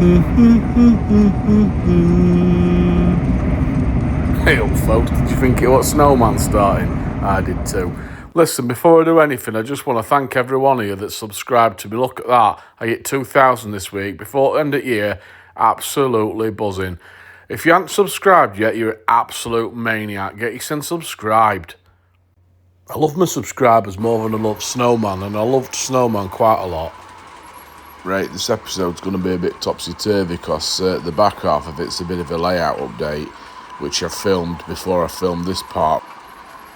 Hey up folks, did you think it was snowman starting? I did too. Listen, before I do anything, I just want to thank every one of you that subscribed to me. Look at that, I hit 2,000 this week. Before the end of the year, absolutely buzzing. If you haven't subscribed yet, you're an absolute maniac. Get yourself subscribed. I love my subscribers more than I love Snowman, and I loved Snowman quite a lot. Right, this episode's going to be a bit topsy-turvy because the back half of it's a bit of a layout update, which I filmed before I filmed this part,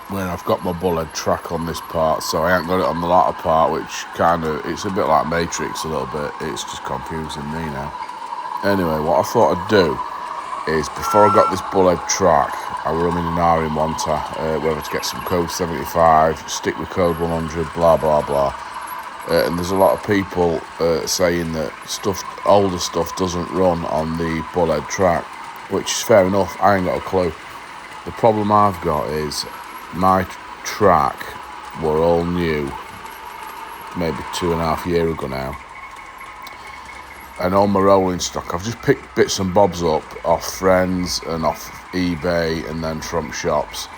where I've got my Bullhead Track on this part, so I ain't got it on the latter part, which it's a bit like Matrix a little bit. It's just confusing me now. Anyway, what I thought I'd do is, before I got this Bullhead Track, I were in an R in Wanta, whether to get some code 75, stick with code 100, blah, blah, blah. And there's a lot of people saying that older stuff doesn't run on the Bullhead Track, which is fair enough. I ain't got a clue. The problem I've got is my track were all new, maybe 2.5 years ago now. And all my rolling stock, I've just picked bits and bobs up off friends and off eBay and then from shops.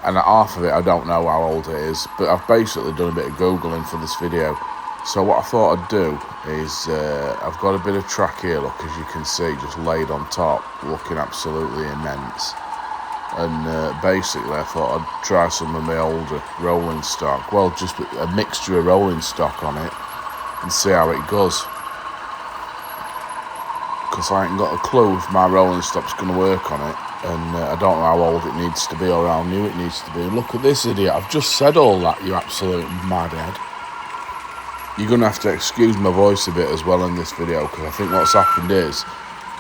And half of it, I don't know how old it is, but I've basically done a bit of Googling for this video. So what I thought I'd do is, I've got a bit of track here, look, as you can see, just laid on top, looking absolutely immense. And basically I thought I'd try some of my older rolling stock, well, just a mixture of rolling stock on it, and see how it goes. Because I ain't got a clue if my rolling stock's going to work on it, and I don't know how old it needs to be or how new it needs to be. Look at this idiot, I've just said all that, you absolute madhead. You're going to have to excuse my voice a bit as well in this video, because I think what's happened is,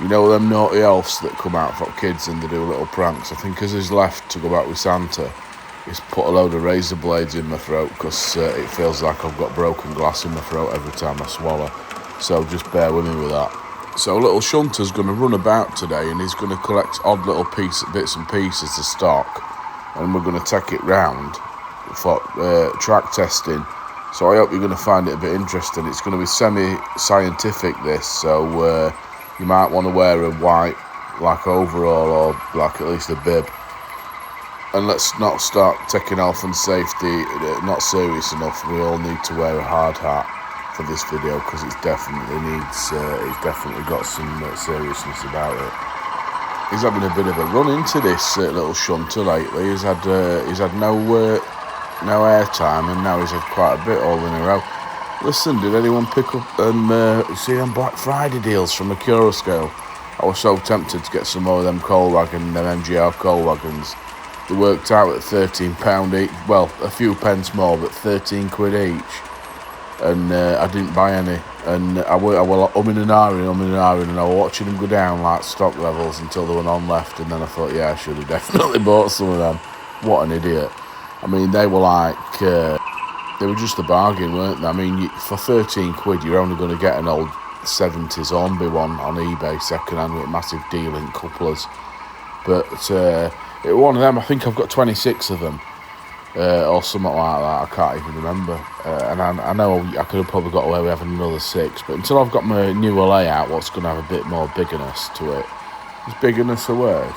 you know them naughty elves that come out for kids and they do little pranks? I think as he's left to go out with Santa, he's put a load of razor blades in my throat, because it feels like I've got broken glass in my throat every time I swallow. So just bear with me with that. So little Shunter's going to run about today, and he's going to collect odd little bits and pieces of stock, and we're going to take it round for track testing. So I hope you're going to find it a bit interesting. It's going to be semi-scientific, this, so you might want to wear a white like overall, or like at least a bib. And let's not start taking health and safety not serious enough. We all need to wear a hard hat for this video, because it's definitely got some seriousness about it. He's having a bit of a run into this little Shunter lately. He's had no airtime, and now he's had quite a bit all in a row. Listen, did anyone pick up see them Black Friday deals from Acura Scale? I was so tempted to get some more of them MGR coal wagons. They worked out at £13 each. Well, a few pence more, but 13 quid each. And I didn't buy any. And I were umming and ahhing, and I was watching them go down like stock levels until there were none left. And then I thought, yeah, I should have definitely bought some of them. What an idiot. I mean, they were like, they were just a bargain, weren't they? I mean, for 13 quid, you're only going to get an old 70s Hornby one on eBay second-hand with a massive deal in couplers. But it was one of them. I think I've got 26 of them, or something like that. I can't even remember. And I know I could have probably got away with having another 6, but until I've got my newer layout, what's going to have a bit more biggerness to it. Is biggerness a word?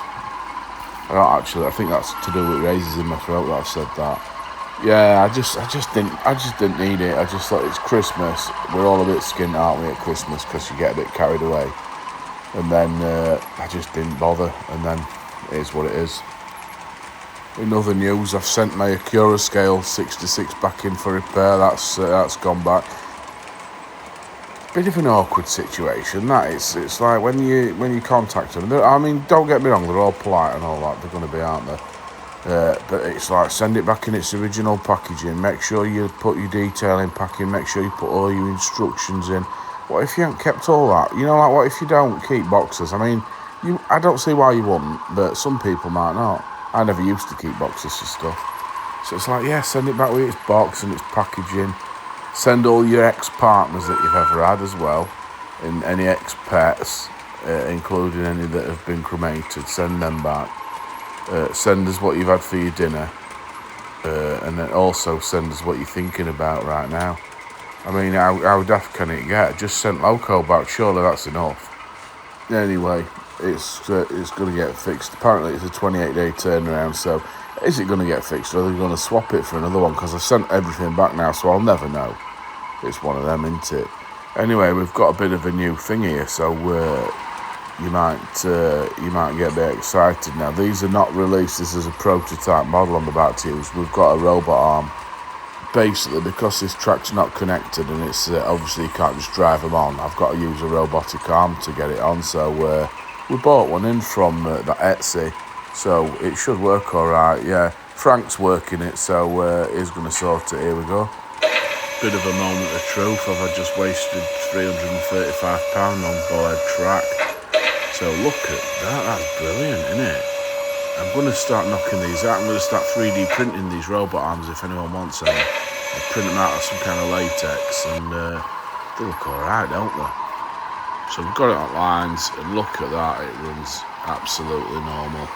I don't actually. I think that's to do with razors in my throat that I've said that. Yeah, I just didn't need it. I just thought it's Christmas. We're all a bit skint, aren't we, at Christmas, because you get a bit carried away. And then I just didn't bother. And then it is what it is. In other news, I've sent my Acura Scale 66 back in for repair. That's gone back. Bit of an awkward situation, that is. It's like when you contact them. I mean, don't get me wrong, they're all polite and all that. They're going to be, aren't they? But it's like, send it back in its original packaging. Make sure you put your detailing packing. Make sure you put all your instructions in. What if you haven't kept all that? You know, like, what if you don't keep boxes? I mean, I don't see why you wouldn't, but some people might not. I never used to keep boxes of stuff. So it's like, yeah, send it back with its box and its packaging. Send all your ex-partners that you've ever had as well, and any ex-pets, including any that have been cremated. Send them back. Send us what you've had for your dinner, and then also send us what you're thinking about right now. I mean, how daft can it get? Just send loco back, surely that's enough. Anyway, it's going to get fixed. Apparently, it's a 28-day turnaround. So, is it going to get fixed, or are they going to swap it for another one? Because I've sent everything back now, so I'll never know. It's one of them, isn't it? Anyway, we've got a bit of a new thing here, so you might get a bit excited now. These are not released. This is a prototype model I'm about to use. We've got a robot arm. Basically, because this track's not connected and it's obviously you can't just drive them on, I've got to use a robotic arm to get it on. So we bought one in from that Etsy, so it should work all right. Yeah, Frank's working it, so he's going to sort it. Here we go. Bit of a moment of truth. I've just wasted £335 on Bullhead Track. So look at that. That's brilliant, isn't it? I'm going to start knocking these out. I'm going to start 3D printing these robot arms if anyone wants any. I'll print them out of some kind of latex, and they look alright, don't they? So we've got it on lines, and look at that, it runs absolutely normal.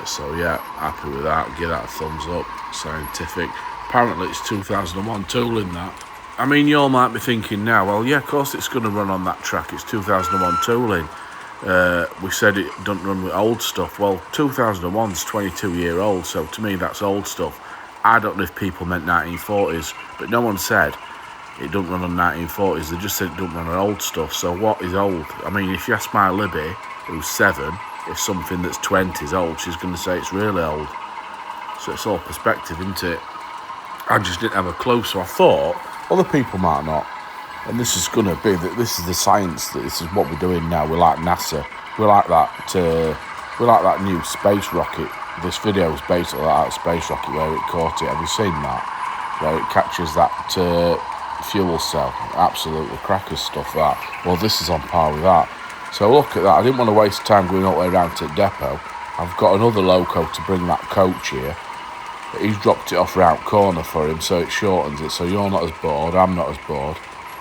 So yeah, happy with that. Give that a thumbs up. Scientific. Apparently it's 2001 tooling, that. I mean, you all might be thinking now, well, yeah, of course it's going to run on that track. It's 2001 tooling. We said it doesn't run with old stuff. Well, 2001's 22-year-old, so to me that's old stuff. I don't know if people meant 1940s, but no one said it doesn't run on 1940s. They just said it doesn't run on old stuff. So what is old? I mean, if you ask my Libby, who's 7, if something that's 20 is old, she's going to say it's really old. So it's all perspective, isn't it? I just didn't have a clue, so I thought other people might not. And this is going to be, this is the science, this is what we're doing now. We're like NASA. We're like that new space rocket. This video is basically like that space rocket where it caught it. Have you seen that? Where it catches that fuel cell. Absolutely crackers stuff, that. Well, this is on par with that. So look at that. I didn't want to waste time going all the way around to the depot. I've got another loco to bring that coach here. He's dropped it off round corner for him, so it shortens it. So you're not as bored, I'm not as bored.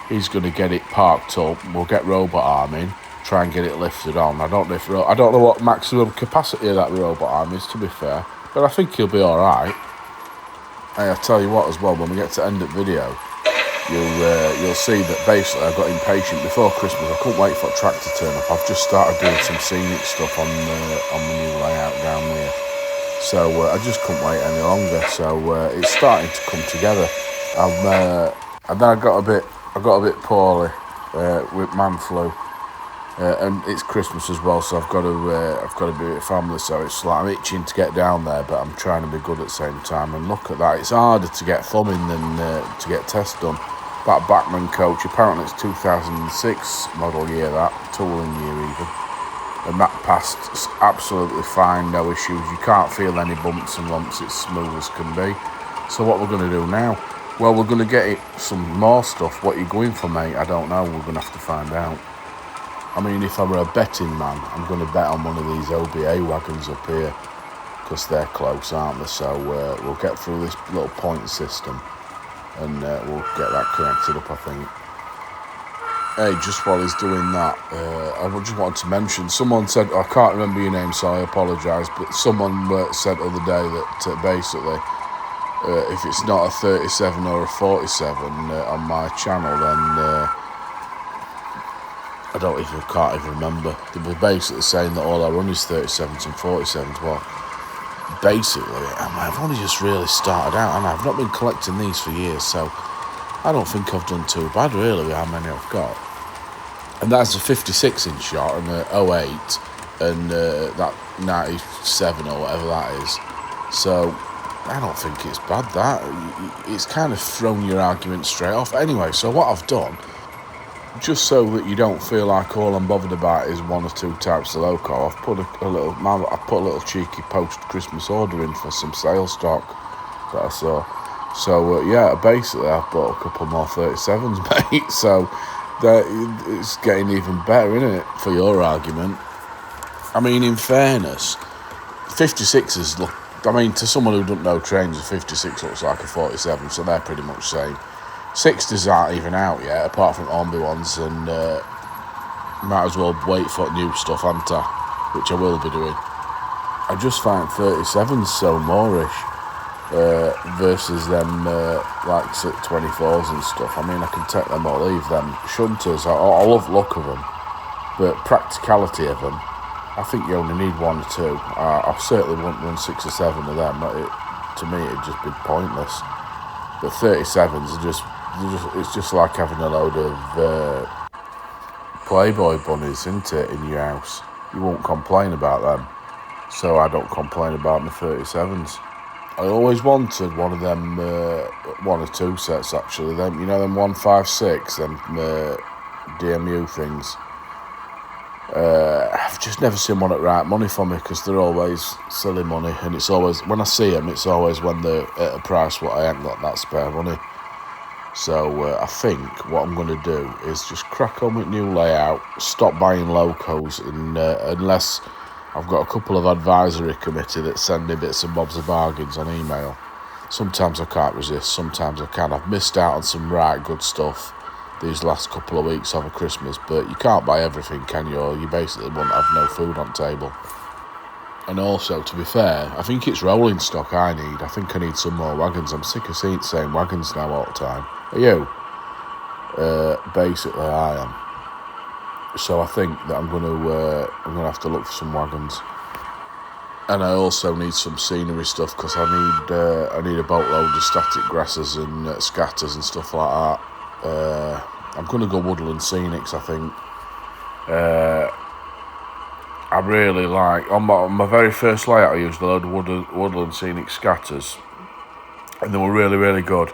He's going to get it parked up. We'll get robot arm in, try and get it lifted on. I don't know what maximum capacity of that robot arm is, to be fair, but I think he'll be all right. Hey, I'll tell you what as well. When we get to end the video, you'll see that basically I got impatient before Christmas. I couldn't wait for a track to turn up. I've just started doing some scenic stuff on the new layout down there. So I just couldn't wait any longer. So it's starting to come together. And then I got a bit poorly with man flu, and it's Christmas as well. So I've got to be with family. So it's like I'm itching to get down there, but I'm trying to be good at the same time. And look at that, it's harder to get thumbing than to get tests done. That Bachmann coach, apparently it's 2006 model year, that tooling year even. And that passed absolutely fine, no issues. You can't feel any bumps and lumps, it's smooth as can be. So what we're going to do now? Well, we're going to get it some more stuff. What you're going for, mate, I don't know. We're going to have to find out. I mean, if I were a betting man, I'm going to bet on one of these OBA wagons up here, because they're close, aren't they? So we'll get through this little point system, and we'll get that connected up, I think. Hey, just while he's doing that, I just wanted to mention, someone said, I can't remember your name, so I apologise, but someone said the other day that basically, if it's not a 37 or a 47 on my channel, then can't even remember. They were basically saying that all I run is 37s and 47s. Well, basically, I've only just really started out, and I've not been collecting these for years, so I don't think I've done too bad, really, with how many I've got. And that's a 56-inch shot, and a 08, and that 97 or whatever that is. So I don't think it's bad, that. It's kind of thrown your argument straight off. Anyway, so what I've done, just so that you don't feel like all I'm bothered about is one or two types of loco, I've put a little cheeky post-Christmas order in for some sale stock that I saw. So yeah, basically I've bought a couple more 37s, mate. So it's getting even better, isn't it, for your argument? I mean, in fairness, 56s look. I mean, to someone who doesn't know trains, a 56 looks like a 47, so they're pretty much the same. 60s aren't even out yet, apart from Ombi ones, and might as well wait for new stuff, haven't I? Which I will be doing. I just find 37s so moreish versus them like 24s and stuff. I mean, I can take them or leave them. Shunters, I love the look of them. But practicality of them, I think you only need 1 or 2. I certainly wouldn't run 6 or 7 of them. To me, it'd just be pointless. But 37s are it's just like having a load of Playboy bunnies, isn't it, in your house? You won't complain about them. So I don't complain about my 37s. I always wanted one of them, 1 or 2 sets actually. Them, them 156, them DMU things. I've just never seen one at right money for me because they're always silly money, and it's always when I see them, it's always when they're at a price what I ain't got that spare money. So I think what I'm going to do is just crack on with new layout, stop buying locos, and unless I've got a couple of advisory committee that send me bits and bobs of bargains on email. Sometimes I can't resist, sometimes I can. I've missed out on some right good stuff these last couple of weeks over Christmas, but you can't buy everything, can you? Or you basically won't have no food on table. And also, to be fair, I think it's rolling stock I need. I think I need some more wagons. I'm sick of seeing the same wagons now all the time. Are you? Basically, I am. So I think that I'm gonna have to look for some wagons. And I also need some scenery stuff because I need a boatload of static grasses and scatters and stuff like that. I'm going to go woodland scenics, I think. I really like, on my very first layout, I used a load of woodland scenic scatters, and they were really, really good.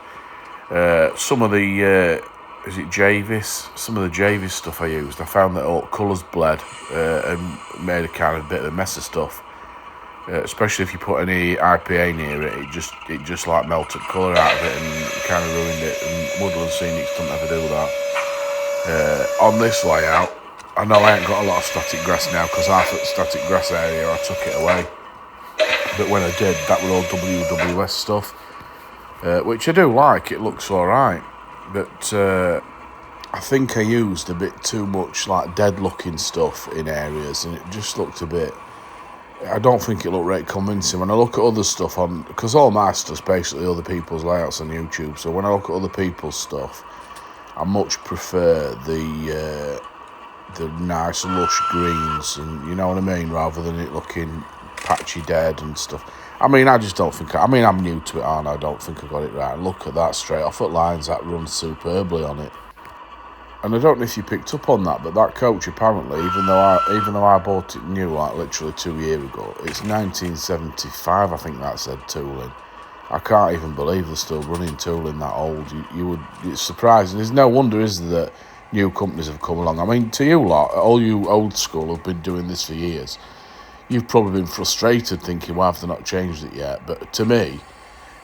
Some of the, is it Javis? Some of the Javis stuff I used, I found that all colours bled and made a kind of bit of a mess of stuff. Especially if you put any IPA near it, it just like melted colour out of it and kind of ruined it. And woodland scenics don't ever do that. On this layout, I know I ain't got a lot of static grass now because half of the static grass area I took it away. But when I did, that were all WWS stuff, which I do like. It looks all right, but I think I used a bit too much like dead-looking stuff in areas, and it just looked a bit. I don't think it looked right convincing. When I look at other stuff because all my stuff's basically other people's layouts on YouTube, so when I look at other people's stuff, I much prefer the nice lush greens, and you know what I mean, rather than it looking patchy dead and stuff. I mean, I just don't think, I'm new to it, aren't I? I don't think I got it right. Look at that straight off at lines, that runs superbly on it. And I don't know if you picked up on that, but that coach apparently, even though I bought it new, like literally 2 years ago, it's 1975. I think that said tooling. I can't even believe they're still running tooling that old. It's surprising. There's no wonder, is there, that new companies have come along. I mean, to you lot, all you old school have been doing this for years. You've probably been frustrated thinking, why have they not changed it yet? But to me,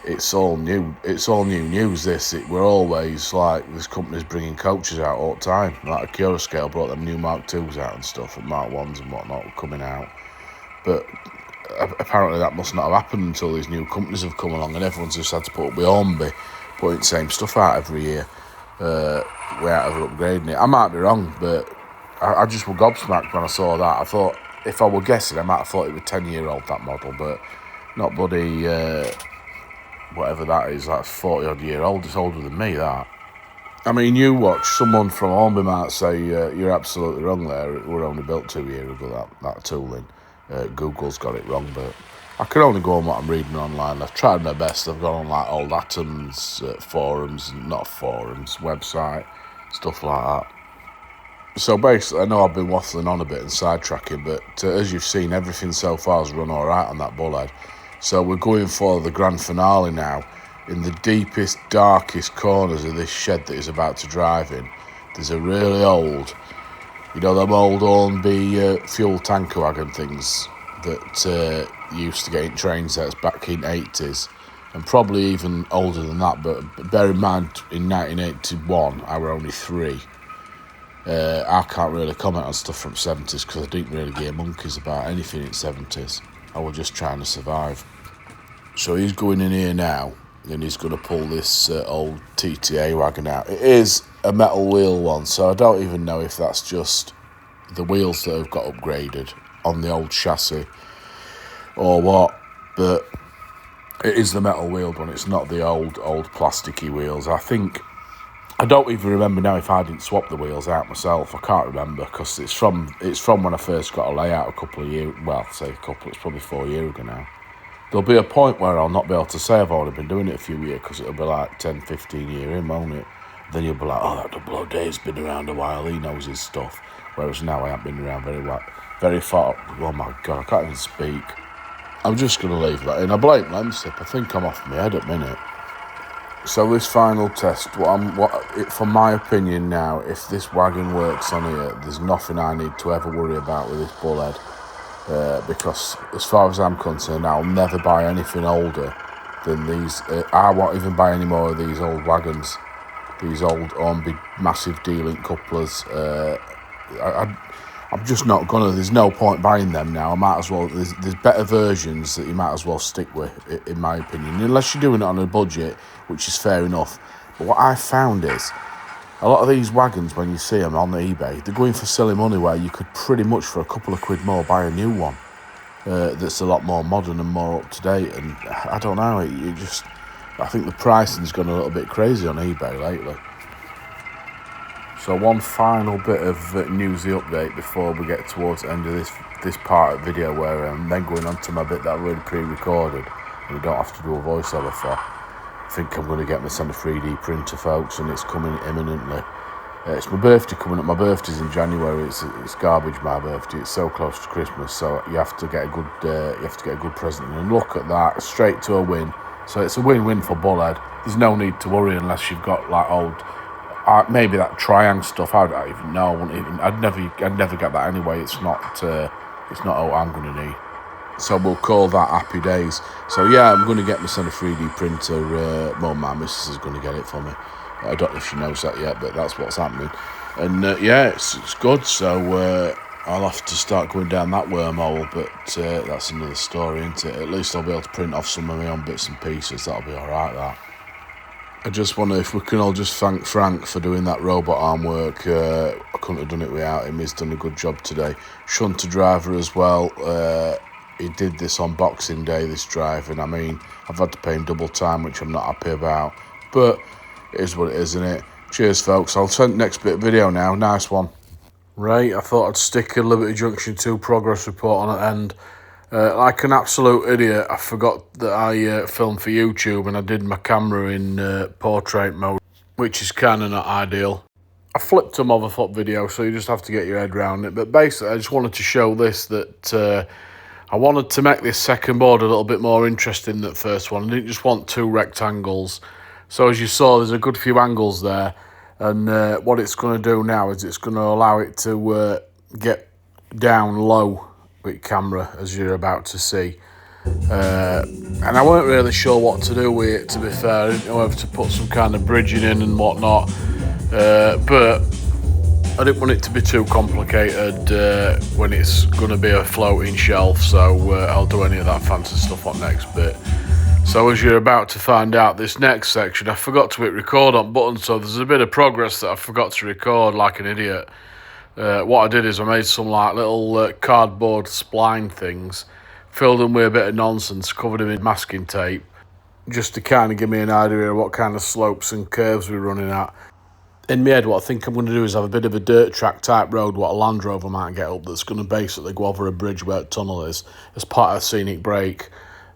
it's all new. It's all new news. We're always like, this company's bringing coaches out all the time. Like Curoscale brought them new Mark 2s out and stuff, and Mark 1s and whatnot coming out. But apparently that must not have happened until these new companies have come along, and everyone's just had to put up with Hornby, putting the same stuff out every year without ever upgrading it. I might be wrong, but I just was gobsmacked when I saw that. I thought, if I were guessing, I might have thought it was 10-year-old, that model, but not bloody... whatever that is, that's 40-odd-year-old. It's older than me, that. I mean, you watch, someone from Hornby might say, you're absolutely wrong there. It were only built 2 years ago, that tooling. Google's got it wrong, but I can only go on what I'm reading online. I've tried my best. I've gone on like old Atoms forums, not forums, website, stuff like that. So basically, I know I've been waffling on a bit and sidetracking, but as you've seen, everything so far has run all right on that bullhead. So we're going for the grand finale now. In the deepest, darkest corners of this shed that he's about to drive in, there's a really old, them old Hornby fuel tanker wagon things that used to get in train sets back in 80s, and probably even older than that, but bear in mind, in 1981, I were only 3. I can't really comment on stuff from 70s because I didn't really give monkeys about anything in 70s. I was just trying to survive. So he's going in here now, and he's going to pull this old TTA wagon out. It is a metal wheel one, so I don't even know if that's just the wheels that have got upgraded on the old chassis or what, but it is the metal wheeled one. It's not the old plasticky wheels. I think I don't even remember now if I didn't swap the wheels out myself. I can't remember because it's from when I first got a layout a couple of years. Well, say a couple. It's probably 4 years ago now. There'll be a point where I'll not be able to say I've already been doing it a few years because it'll be like 10, 15 years in, won't it? Then you'll be like, oh, that double O Dave's been around a while. He knows his stuff. Whereas now I haven't been around very far. Oh my God, I can't even speak. I'm just going to leave that in. I blame Lemsip. I think I'm off my head at the minute. So this final test, from my opinion now, if this wagon works on here, there's nothing I need to ever worry about with this bullhead. Because as far as I'm concerned, I'll never buy anything older than these. I won't even buy any more of these old wagons. These old Ormby massive D-link couplers. I'm just not gonna. There's no point buying them now. I might as well. There's better versions that you might as well stick with, in my opinion, unless you're doing it on a budget, which is fair enough. But what I found is a lot of these wagons, when you see them on eBay, they're going for silly money where you could pretty much for a couple of quid more buy a new one that's a lot more modern and more up to date. And I don't know. I think the pricing's gone a little bit crazy on eBay lately. So one final bit of newsy update before we get towards the end of this part of the video, where I'm then going on to my bit that I already pre-recorded and we don't have to do a voiceover for. I think I'm going to get myself a 3D printer, folks, and it's coming imminently. It's my birthday coming up. My birthday's in January. It's garbage. My birthday. It's so close to Christmas, so you have to get a good present. And look at that, straight to a win. So it's a win-win for Bullhead. There's no need to worry unless you've got like old. Maybe that Triang stuff. I don't even know. I'd never get that anyway. It's not what I'm going to need. So we'll call that happy days. So yeah, I'm going to get myself a 3D printer. Well, my missus is going to get it for me. I don't know if she knows that yet, but that's what's happening. And yeah, it's good. So I'll have to start going down that wormhole. But that's another story, isn't it? At least I'll be able to print off some of my own bits and pieces. That'll be all right. That. I just wonder if we can all just thank Frank for doing that robot arm work. I couldn't have done it without him. He's done a good job today. Shunter driver as well. He did this on Boxing Day, this drive, and I mean, I've had to pay him double time, which I'm not happy about. But it is what it is, isn't it? Cheers, folks. I'll send the next bit of video now. Nice one. Right, I thought I'd stick a Liberty Junction 2 progress report on at end. Like an absolute idiot, I forgot that I filmed for YouTube and I did my camera in portrait mode, which is kind of not ideal. I flipped them over foot video, so you just have to get your head around it. But basically, I just wanted to show this, that I wanted to make this second board a little bit more interesting than the first one. I didn't just want two rectangles. So as you saw, there's a good few angles there. And what it's going to do now is it's going to allow it to get down low with camera, as you're about to see. And I weren't really sure what to do with it, to be fair. I didn't know whether to put some kind of bridging in and whatnot. But I didn't want it to be too complicated when it's going to be a floating shelf, so I'll do any of that fancy stuff on next bit. So as you're about to find out, this next section, I forgot to hit record on button, so there's a bit of progress that I forgot to record like an idiot. What I did is I made some like little cardboard spline things, filled them with a bit of nonsense, covered them in masking tape, just to kind of give me an idea of what kind of slopes and curves we're running at. In my head, what I think I'm going to do is have a bit of a dirt track type road, what a Land Rover might get up, that's going to basically go over a bridge where a tunnel is, as part of a scenic break.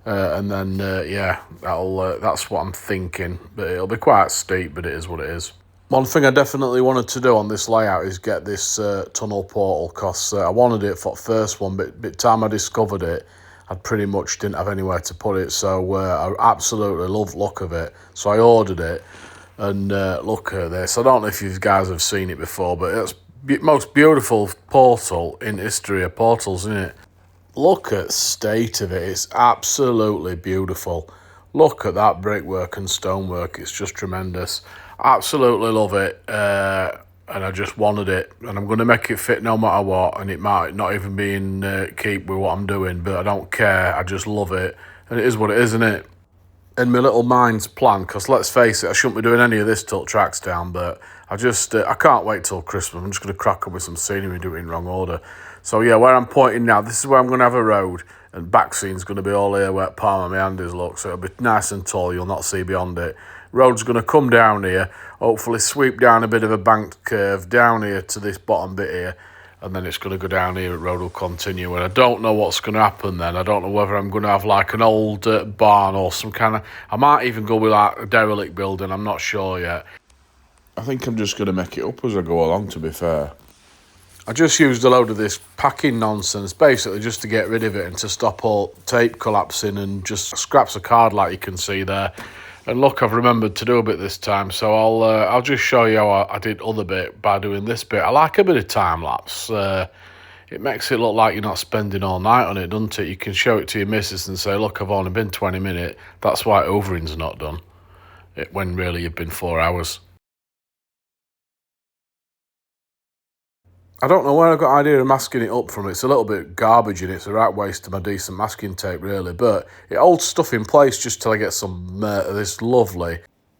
And then, yeah, that's what I'm thinking. But it'll be quite steep, but it is what it is. One thing I definitely wanted to do on this layout is get this tunnel portal, because I wanted it for the first one, but by the time I discovered it, I pretty much didn't have anywhere to put it. So I absolutely love the look of it. So I ordered it, and look at this. I don't know if you guys have seen it before, but it's the most beautiful portal in history of portals, isn't it? Look at the state of it. It's absolutely beautiful. Look at that brickwork and stonework. It's just tremendous. Absolutely love it. And I just wanted it. And I'm going to make it fit no matter what. And it might not even be in keep with what I'm doing. But I don't care. I just love it. And it is what it is, isn't it? In my little mind's plan, because let's face it, I shouldn't be doing any of this till it tracks down. But I can't wait till Christmas. I'm just going to crack up with some scenery and do it in wrong order. So yeah, where I'm pointing now, this is where I'm going to have a road, and back scene's going to be all here where palm of my hand is, look, so it'll be nice and tall, you'll not see beyond it. Road's going to come down here, hopefully sweep down a bit of a banked curve down here to this bottom bit here, and then it's going to go down here and road will continue. And I don't know what's going to happen then. I don't know whether I'm going to have like an old barn or some kind of... I might even go with like a derelict building, I'm not sure yet. I think I'm just going to make it up as I go along, to be fair. I just used a load of this packing nonsense, basically just to get rid of it and to stop all tape collapsing, and just scraps of card like you can see there. And look, I've remembered to do a bit this time, so I'll just show you how I did other bit by doing this bit. I like a bit of time-lapse. It makes it look like you're not spending all night on it, doesn't it? You can show it to your missus and say, look, I've only been 20 minutes. That's why overing's not done, when really you've been 4 hours. I don't know where I got the idea of masking it up from. It's a little bit garbage and it's a right waste of my decent masking tape, really. But it holds stuff in place just till I get some this lovely,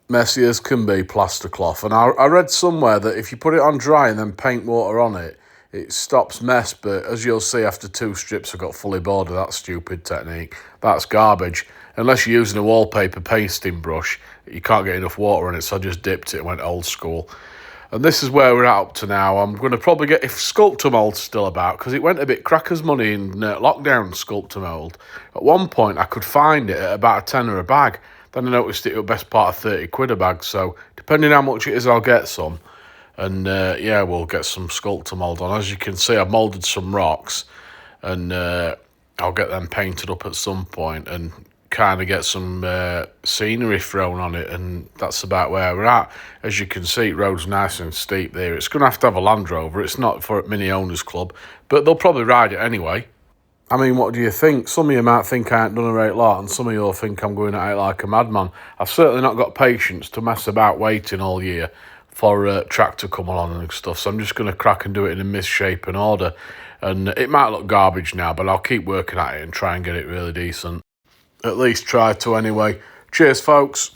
messy as can be plaster cloth. And I read somewhere that if you put it on dry and then paint water on it, it stops mess. But as you'll see, after 2 strips, I got fully bored of that stupid technique. That's garbage. Unless you're using a wallpaper pasting brush, you can't get enough water on it. So I just dipped it and went old school. And this is where we're at up to now. I'm going to probably get, if Sculptor Mould's still about, because it went a bit crackers money in lockdown, Sculptor Mould. At one point, I could find it at about a tenner a bag. Then I noticed it was best part of 30 quid a bag. So depending how much it is, I'll get some. And yeah, we'll get some Sculptor Mould on. As you can see, I've moulded some rocks. And I'll get them painted up at some point and kind of get some scenery thrown on it, and that's about where we're at. As you can see, road's nice and steep there. It's going to have a Land Rover. It's not for a mini owners club, but they'll probably ride it anyway. I mean, what do you think? Some of you might think I ain't done a great lot, and some of you will think I'm going at it like a madman. I've certainly not got patience to mess about waiting all year for a track to come along and stuff, so I'm just going to crack and do it in a misshapen order. And it might look garbage now, but I'll keep working at it and try and get it really decent. At least try to anyway. Cheers, folks.